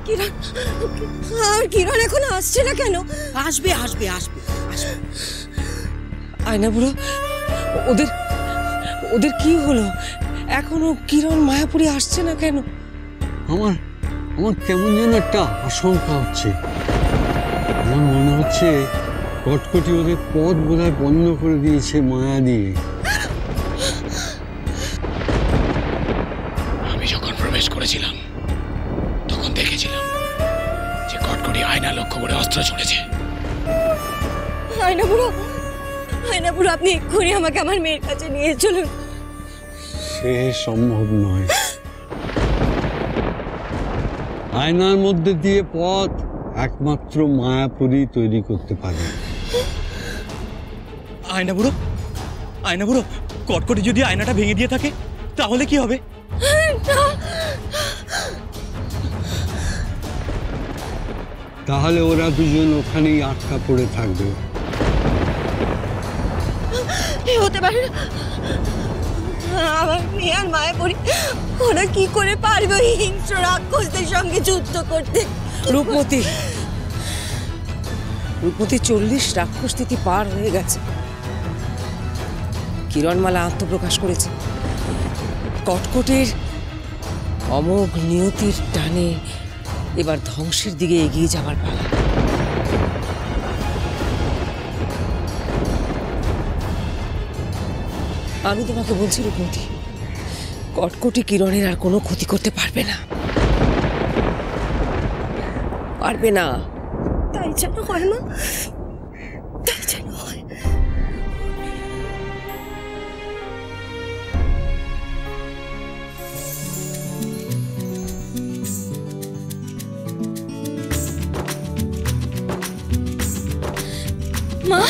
কিরণ, আর কিরণ এখন আসছে না কেন? আসবে আসবে আসবে আসবে। আয়না বুড়ো, ওদের ওদের কি হলো? এখনো কিরণ মায়াপুরী আসছে না কেন? আমার আমার কেমন যেন একটা আশঙ্কা হচ্ছে। আমার মনে হচ্ছে কটকটি ওদের পথ বোধহয় বন্ধ করে দিয়েছে মায়া দিয়ে। আমি যখন প্রবেশ করেছিলাম তখন দেখেছিলাম যে কটকটি আয়না লক্ষ্য করে অস্ত্র ছুড়েছে। আয়না বুড়ো, আয়না বুড়ো, আপনি এক্ষুনি আমাকে আমার মেয়ের কাছে নিয়ে চলুন। সে সম্ভব নয়। আয়নার মধ্যে দিয়ে পথ একমাত্র মায়াপুরী তৈরি করতে পারে। আয়না বুড়ো, আয়না বুড়ো, কটকটি যদি আয়নাটা ভেঙে দিয়ে থাকে তাহলে কি হবে? তাহলে ওরা দুজন ওখানেই আটকা পড়ে থাকবে। হতে পারে না, আমার মেয়ে আর মায়াপুরী ওরা কি করে পারবে ওই হিংস্র রাক্ষসদের সঙ্গে যুদ্ধ করতে? রূপমতি, রূপমতি 40 রাক্ষস তিথি পার হয়ে গেছে। কিরণমালা আত্মপ্রকাশ করেছে। কটকটির অমোঘ নিয়তির টানে এবার ধ্বংসের দিকে এগিয়ে যাবার পালা। আমি তোমাকে বলছি রূপমতি, কটকটি কিরণের আর কোনো ক্ষতি করতে পারবে না, পারবে না। তাই যেন হয় মা, তাই যেন হয়। মা,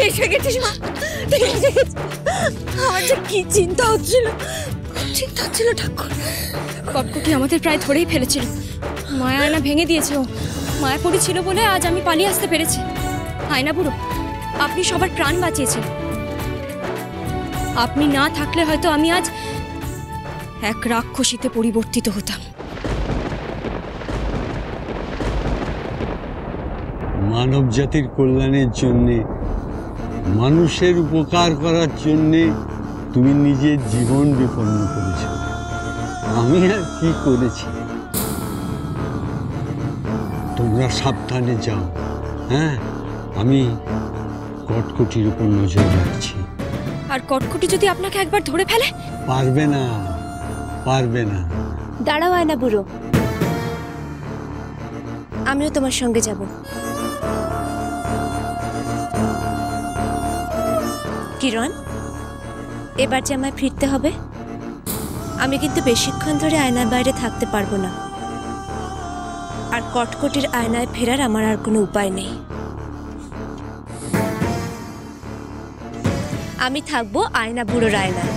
এসে গেছিস মা, এসে গেছিস। আমার যে কি চিন্তা হচ্ছিল, চিন্তা হচ্ছিল ঠাকুর। কটকটি আমাদের প্রায় ধরেই ফেলেছিল। মায়া আয়না ভেঙে দিয়েছে ও। মায়াপুরী ছিল বলে আজ আমি পালিয়ে আসতে পেরেছি। আয়না বুড়ো, আপনি সবার প্রাণ বাঁচিয়েছেন। আপনি না থাকলে হয়তো আমি আজ এক রাক্ষসীতে পরিবর্তিত হতাম। মানব জাতির কল্যাণের জন্যে, মানুষের উপকার করার জন্যে তুমি নিজের জীবন বিপন্ন করেছ। আমি আর কি করেছি? তোমরা সাবধানে যাও। হ্যাঁ, আমি কটকটির উপর নজর রাখছি। আর কটকটি যদি আপনাকে একবার ধরে ফেলে? পারবে না, পারবে না। দাঁড়াও আয়না বুড়ো, আমিও তোমার সঙ্গে যাব। কিরণ, এবার যে আমায় ফিরতে হবে। আমি কিন্তু বেশিক্ষণ ধরে আয়নার বাইরে থাকতে পারবো না। আর কটকটির আয়নায় ফেরার আমার আর কোনো উপায় নেই। আমি থাকবো আয়না বুড়োর আয়নায়।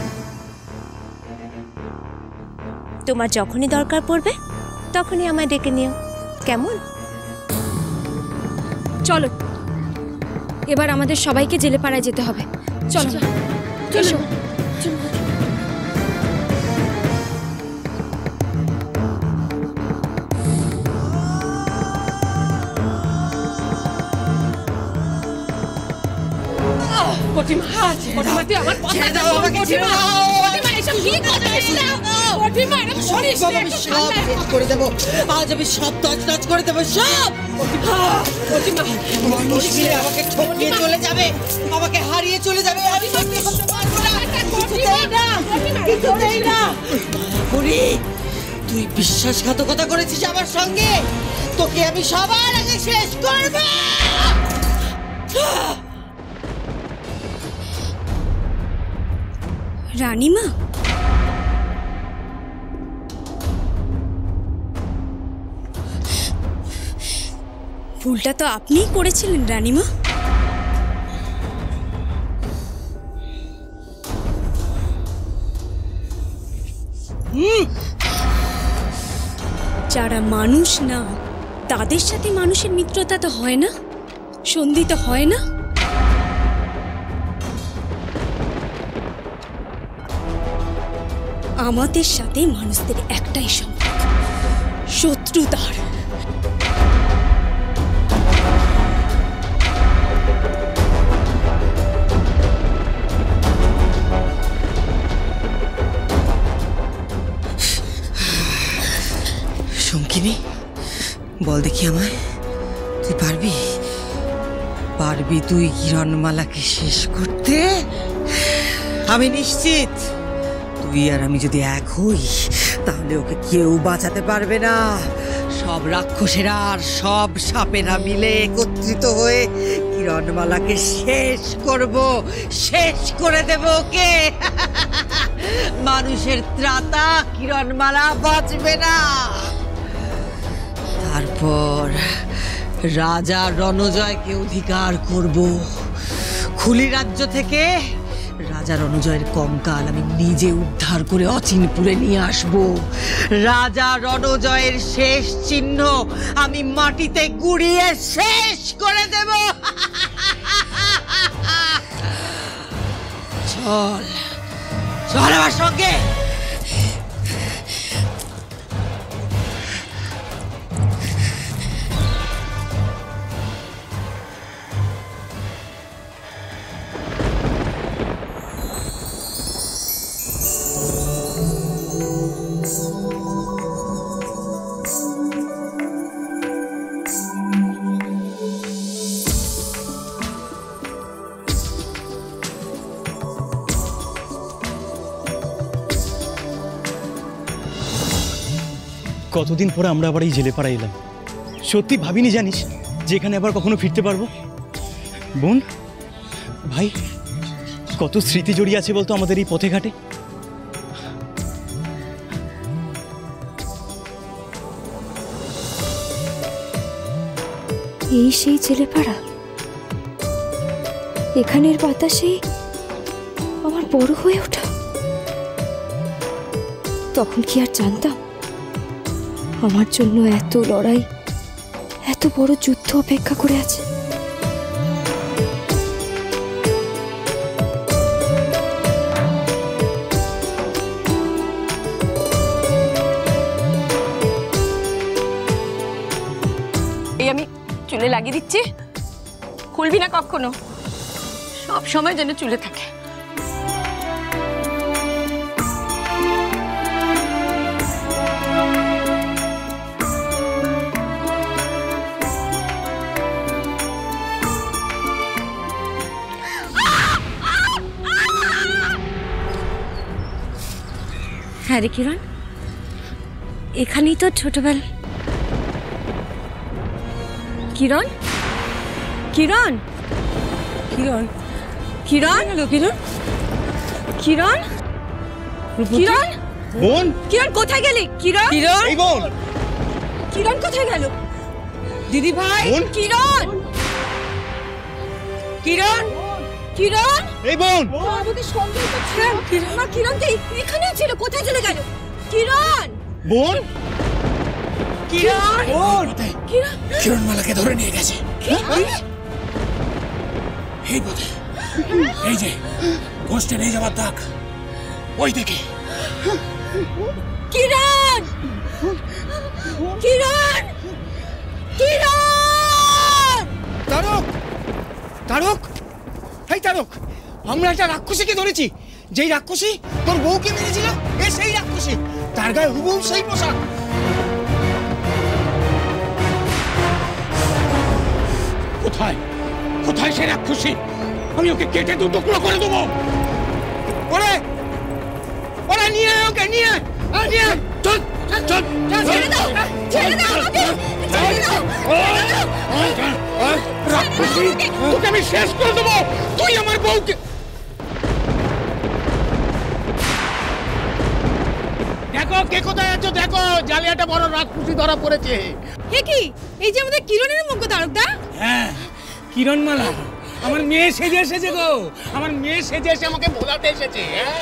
তোমার যখনই দরকার পড়বে তখনই আমায় ডেকে নিও, কেমন? চলো, এবার আমাদের সবাইকে জেলে পাড়ায় যেতে হবে। চলো চলো। আজ আমি সব তছনছ করে দেবো, সব। মানুষ মিলে আমাকে ঠকিয়ে চলে যাবে, আমাকে হারিয়ে চলে যাবে। আমি সত্যি করতে পারবো না, কিছুতেই না, কিছুতেই না। মায়াপুরী, তুই বিশ্বাসঘাতকতা করেছিস আমার সঙ্গে। তোকে আমি সবার আগে শেষ করবো। রানীমা, ভুলটা তো আপনিই করেছিলেন রানীমা। যারা মানুষ না তাদের সাথে মানুষের মিত্রতা তো হয় না, সন্ধি তো হয় না। আমাদের সাথে মানুষদের একটাই সম্পর্ক, শত্রুতার। শঙ্কিনী, বল দেখি আমায়, তুই পারবি? পারবি তুই কিরণমালাকে শেষ করতে? আমি নিশ্চিত তুই আর আমি যদি এক হই তাহলে ওকে কেউ বাঁচাতে পারবে না। সব রাক্ষসেরা আর সব সাপেরা মিলে একত্রিত হয়ে কিরণমালাকে শেষ করব, শেষ করে দেব ওকে। মানুষের ত্রাতা কিরণমালা বাঁচবে না। তারপর রাজা রণজয়কে অধিকার করব। খুলি রাজ্য থেকে রাজা রণজয়ের কঙ্কাল আমি নিজে উদ্ধার করে অচিনপুরে নিয়ে আসব। রাজা রণজয়ের শেষ চিহ্ন আমি মাটিতে গুড়িয়ে শেষ করে দেব। চল চল আমার সঙ্গে। কতদিন পরে আমরা আবার এই জেলে পাড়া এলাম। সত্যি ভাবিনি জানিস যে এখানে আবার কখনো ফিরতে পারবো। বোন, ভাই, কত স্মৃতি জড়িয়ে আছে বলতো আমাদের এই পথে ঘাটে। এই সেই জেলেপাড়া, এখানের বাতাসে আমার বড় হয়ে ওঠা। তখন কি আর জানতাম আমার জন্য এত লড়াই, এত বড় যুদ্ধ অপেক্ষা করে আছে। এই আমি চুলে লাগিয়ে দিচ্ছি, খুলবি না কখনো, সব সময় যেন চুলে থাকে। হ্যাঁ রে কিরণ, এখানেই তো ছোটবেলা। কিরণ, কিরণ, কিরণ, কিরণ, কিরণ, কিরণ, কিরণ, বোন, কিরণ কোথায় গেলি? কিরণ, কিরণ, এই বোন, কিরণ কোথায় গেল? দিদি ভাই, বোন, কিরণ, কিরণ, কিরণ, এই বোন, আমাদের সঙ্গেই তো ছিল। আমার কিরণ তো এখানেই ছিল, কোথায় চলে গেল? কিরণ, বোন, কিরণ, বোন, কিরণ, কিরণমালাকে ধরে নিয়ে গেছে। এই পথে, এই যে পোস্টে নিয়ে যাওয়ার দাগ, ওই দিকে। কিরণ, কিরণ, কিরণ। তারক, তারক, এই তারক, আমরা একটা রাক্ষসীকে ধরেছি। যেই রাক্ষসী তোর বউকে মেরেছিল, এ সেই রাক্ষসী, তার গায়ে হুবহু সেই পোশাক। কোথায় কোথায় সে রাক্ষসী? আমি ওকে কেটে দু টুকরো করে দেবো। ওরে, ওরা নিয়ে আয় ওকে, নিয়ে আয়, আয়, নিয়ে আয়। চল, চল, চল, চল, ছেড়ে দাও, ছেড়ে দাও আমাকে, ছেড়ে দাও। রাক্ষসী, তোকে আমি শেষ করে দেবো। তুই আমার বউকে। দেখো কে কোথায় আছো, দেখো জালে একটা বড় রাক্ষসী ধরা পড়েছে। হে কি, এই যে আমাদের কিরণের মুখ তারকদা। হ্যাঁ, কিরণমালা আমার মেয়ে সেজে এসেছে গো, আমার মেয়ে সেজে এসে আমাকে ভোলাতে এসেছে। হ্যাঁ